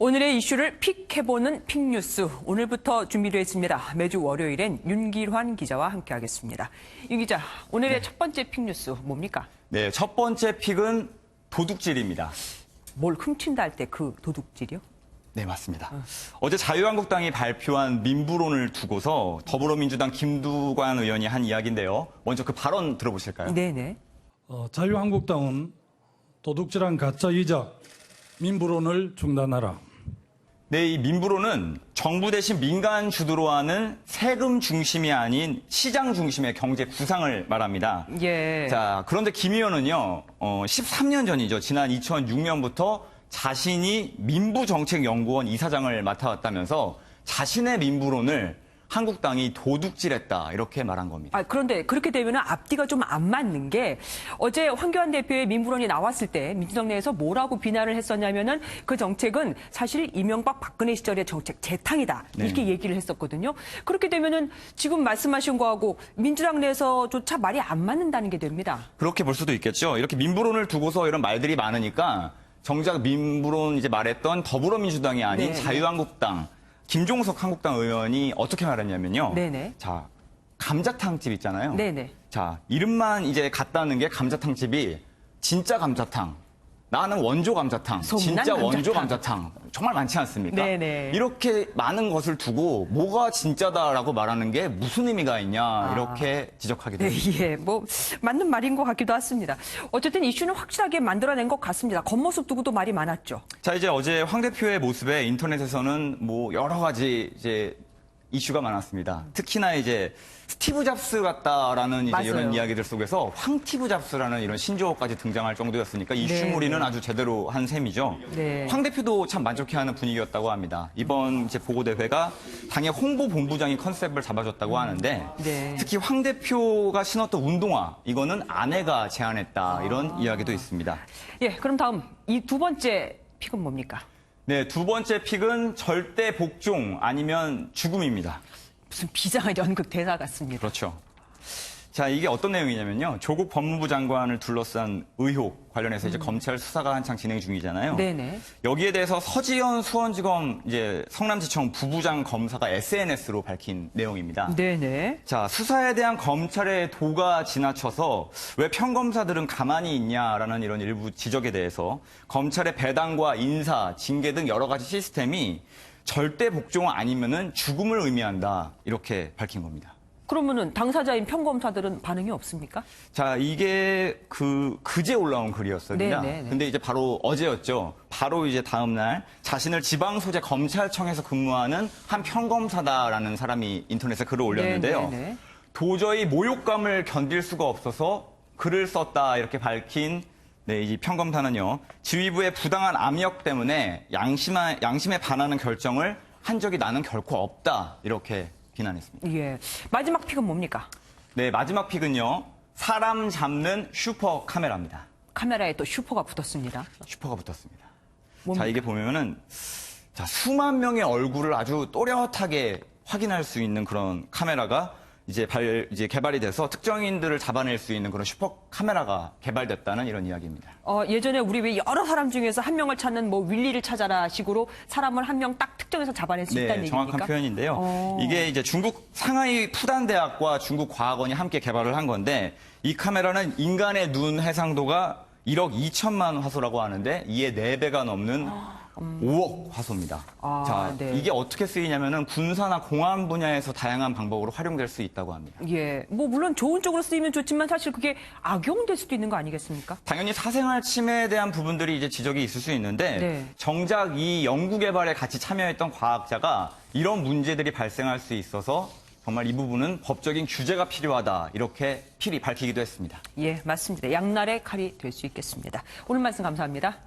오늘의 이슈를 픽해보는 픽뉴스. 오늘부터 준비되어 있습니다. 매주 월요일엔 윤길환 기자와 함께하겠습니다. 윤 기자, 오늘의 첫 번째 픽뉴스 뭡니까? 네, 첫 번째 픽은 도둑질입니다. 뭘 훔친다 할 때 그 도둑질이요? 네, 맞습니다. 어제 자유한국당이 발표한 민부론을 두고서 더불어민주당 김두관 의원이 한 이야기인데요. 먼저 그 발언 들어보실까요? 네네. 자유한국당은 도둑질한 가짜 이적 민부론을 중단하라. 네, 이 민부론은 정부 대신 민간 주도로 하는 세금 중심이 아닌 시장 중심의 경제 구상을 말합니다. 예. 자, 그런데 김 의원은요, 13년 전이죠. 지난 2006년부터 자신이 민부정책연구원 이사장을 맡아왔다면서 자신의 민부론을 한국당이 도둑질했다 이렇게 말한 겁니다. 그런데 그렇게 되면 앞뒤가 좀 안 맞는 게 어제 황교안 대표의 민부론이 나왔을 때 민주당 내에서 뭐라고 비난을 했었냐면은 그 정책은 사실 이명박 박근혜 시절의 정책 재탕이다 이렇게 얘기를 했었거든요. 그렇게 되면은 지금 말씀하신 거하고 민주당 내에서조차 말이 안 맞는다는 게 됩니다. 그렇게 볼 수도 있겠죠. 이렇게 민부론을 두고서 이런 말들이 많으니까 정작 민부론 이제 말했던 더불어민주당이 아닌 네. 자유한국당 김종석 한국당 의원이 어떻게 말했냐면요. 네네. 자, 감자탕집 있잖아요. 네네. 자, 이름만 이제 같다는 게 감자탕집이 진짜 감자탕. 나는 원조 감자탕. 소문난 진짜 원조 감자탕. 감자탕. 정말 많지 않습니까? 네네. 이렇게 많은 것을 두고 뭐가 진짜다라고 말하는 게 무슨 의미가 있냐 이렇게 지적하기도 네, 합니다. 예, 뭐 맞는 말인 것 같기도 했습니다. 어쨌든 이슈는 확실하게 만들어낸 것 같습니다. 겉모습 두고도 말이 많았죠. 자, 이제 어제 황 대표의 모습에 인터넷에서는 뭐 여러 가지 이제 이슈가 많았습니다. 특히나 이제 스티브 잡스 같다라는 이제 맞아요. 이런 이야기들 속에서 황티브 잡스라는 이런 신조어까지 등장할 정도였으니까 이슈몰이는 네. 아주 제대로 한 셈이죠. 네. 황 대표도 참 만족해하는 분위기였다고 합니다. 이번 이제 보고 대회가 당의 홍보 본부장이 컨셉을 잡아줬다고 하는데 네. 특히 황 대표가 신었던 운동화 이거는 아내가 제안했다 이런 이야기도 있습니다. 예, 그럼 다음 이 두 번째 픽은 뭡니까? 네, 두 번째 픽은 절대 복종 아니면 죽음입니다. 무슨 비장한 연극 대사 같습니다. 그렇죠. 자, 이게 어떤 내용이냐면요. 조국 법무부 장관을 둘러싼 의혹 관련해서 이제 검찰 수사가 한창 진행 중이잖아요. 네네. 여기에 대해서 서지현 수원지검 이제 성남지청 부부장 검사가 SNS로 밝힌 내용입니다. 네네. 자, 수사에 대한 검찰의 도가 지나쳐서 왜 평검사들은 가만히 있냐라는 이런 일부 지적에 대해서 검찰의 배당과 인사, 징계 등 여러 가지 시스템이 절대 복종 아니면은 죽음을 의미한다. 이렇게 밝힌 겁니다. 그러면은 당사자인 평검사들은 반응이 없습니까? 자, 이게 그제 올라온 글이었습니다. 네네네. 근데 이제 바로 어제였죠. 바로 이제 다음 날 자신을 지방 소재 검찰청에서 근무하는 한 평검사다라는 사람이 인터넷에 글을 올렸는데요. 네네네. 도저히 모욕감을 견딜 수가 없어서 글을 썼다 이렇게 밝힌 네, 이 평검사는요. 지휘부의 부당한 압력 때문에 양심에 반하는 결정을 한 적이 나는 결코 없다. 이렇게 비난했습니다. 예. 마지막 픽은 뭡니까? 네, 마지막 픽은요. 사람 잡는 슈퍼 카메라입니다. 카메라에 또 슈퍼가 붙었습니다. 슈퍼가 붙었습니다. 뭡니까? 자, 이게 보면은 자, 수만 명의 얼굴을 아주 또렷하게 확인할 수 있는 그런 카메라가 이제 개발이 돼서 특정인들을 잡아낼 수 있는 그런 슈퍼 카메라가 개발됐다는 이런 이야기입니다. 예전에 우리 왜 여러 사람 중에서 한 명을 찾는 뭐 윌리를 찾아라 식으로 사람을 한 명 딱 특정해서 잡아낼 수 있다는 네, 얘기입니까? 정확한 표현인데요. 이게 이제 중국 상하이 푸단대학과 중국 과학원이 함께 개발을 한 건데 이 카메라는 인간의 눈 해상도가 1억 2천만 화소라고 하는데 이에 4배가 넘는 5억 화소입니다. 자, 네. 이게 어떻게 쓰이냐면은 군사나 공안 분야에서 다양한 방법으로 활용될 수 있다고 합니다. 예. 뭐 물론 좋은 쪽으로 쓰이면 좋지만 사실 그게 악용될 수도 있는 거 아니겠습니까? 당연히 사생활 침해에 대한 부분들이 이제 지적이 있을 수 있는데 네. 정작 이 연구 개발에 같이 참여했던 과학자가 이런 문제들이 발생할 수 있어서 정말 이 부분은 법적인 규제가 필요하다 이렇게 필히 밝히기도 했습니다. 예, 맞습니다. 양날의 칼이 될 수 있겠습니다. 오늘 말씀 감사합니다.